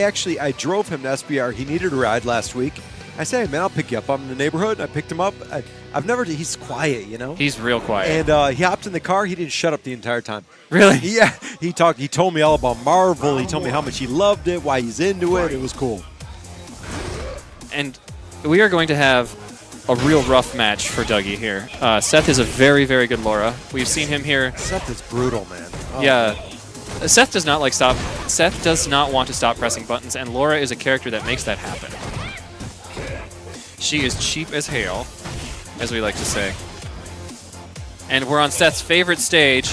I drove him to SBR. He needed a ride last week. I said, hey, man, I'll pick you up. I'm in the neighborhood. I picked him up. He's quiet, you know? He's real quiet. And he hopped in the car. He didn't shut up the entire time. Really? Yeah. He told me all about Marvel. He told me how much he loved it, why he's into it. It was cool. And we are going to have a real rough match for Dougie here. Seth is a very, very good Laura. We've seen him here. Seth is brutal, man. Oh, yeah. Man. Seth does not Seth does not want to stop pressing buttons, and Laura is a character that makes that happen. She is cheap as hell, as we like to say. And we're on Seth's favorite stage.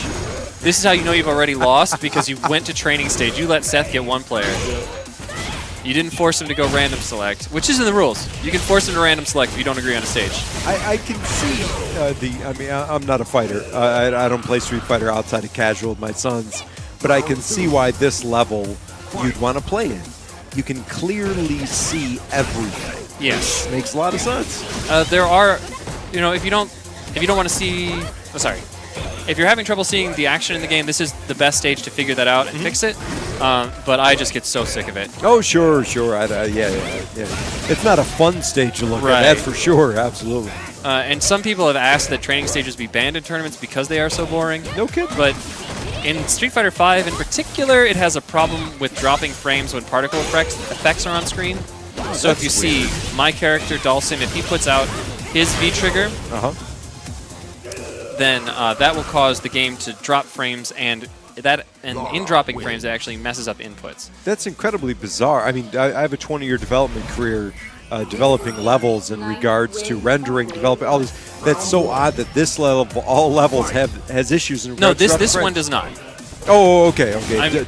This is how you know you've already lost, because you went to training stage. You let Seth get one player. You didn't force him to go random select, which is in the rules. You can force him to random select if you don't agree on a stage. I can see I'm not a fighter. I don't play Street Fighter outside of casual with my sons, but I can see why this level you'd want to play in. You can clearly see everything. Yes, makes a lot of sense. There are, if you don't want to see, if you're having trouble seeing the action in the game, this is the best stage to figure that out and fix it. But I just get so sick of it. Oh, sure. Yeah. It's not a fun stage to look at, that's for sure. Absolutely. And some people have asked that training stages be banned in tournaments because they are so boring. No kidding. But in Street Fighter V in particular, it has a problem with dropping frames when particle effects are on screen. So if you see my character, Dawson, if he puts out his V-trigger, then that will cause the game to drop frames, and in dropping frames, it actually messes up inputs. That's incredibly bizarre. I mean, I have a 20-year development career developing levels in regards to rendering, developing all these. That's so odd that this level, all levels has issues in regards to this one does not. Oh, okay.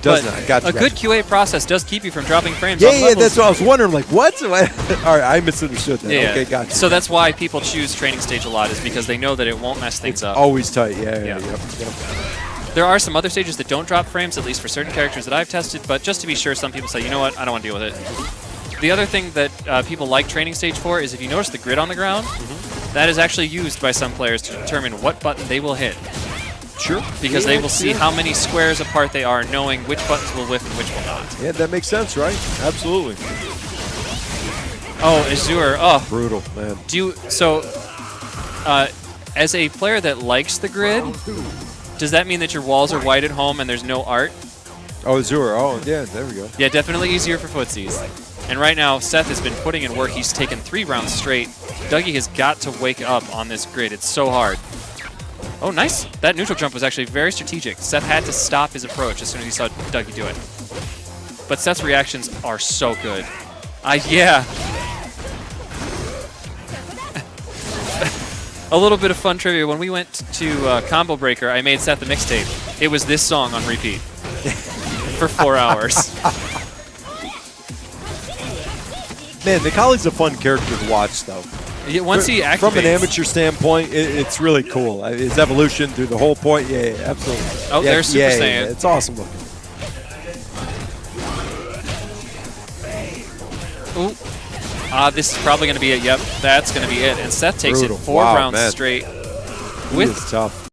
Does not. Gotcha. A good QA process does keep you from dropping frames. Yeah, that's what I was wondering. Like, what? All right, I misunderstood that. Yeah. Okay, gotcha. So that's why people choose training stage a lot, is because they know that it won't mess things up. Always tight. Yeah. There are some other stages that don't drop frames, at least for certain characters that I've tested, but just to be sure, some people say, you know what, I don't want to deal with it. The other thing that people like training stage for is if you notice the grid on the ground, that is actually used by some players to determine what button they will hit. Sure. Because they will see how many squares apart they are, knowing which buttons will whiff and which will not. Yeah, that makes sense, right? Absolutely. Oh, Azure. Oh. Brutal, man. As a player that likes the grid, does that mean that your walls are white at home and there's no art? Oh, Azure. Oh, yeah, there we go. Yeah, definitely easier for footsies. And right now, Seth has been putting in work. He's taken 3 rounds straight. Dougie has got to wake up on this grid. It's so hard. Oh, nice. That neutral jump was actually very strategic. Seth had to stop his approach as soon as he saw Dougie do it. But Seth's reactions are so good. Yeah. A little bit of fun trivia. When we went to Combo Breaker, I made Seth a mixtape. It was this song on repeat for 4 hours. Man, Necalli's a fun character to watch, though. Yeah, once he activates. From an amateur standpoint, it's really cool. His evolution through the whole point, yeah, absolutely. Oh, there's Super Saiyan. Yeah, it's awesome looking. Ooh. This is probably going to be it. Yep, that's going to be it. And Seth takes it 4 rounds straight. It's tough.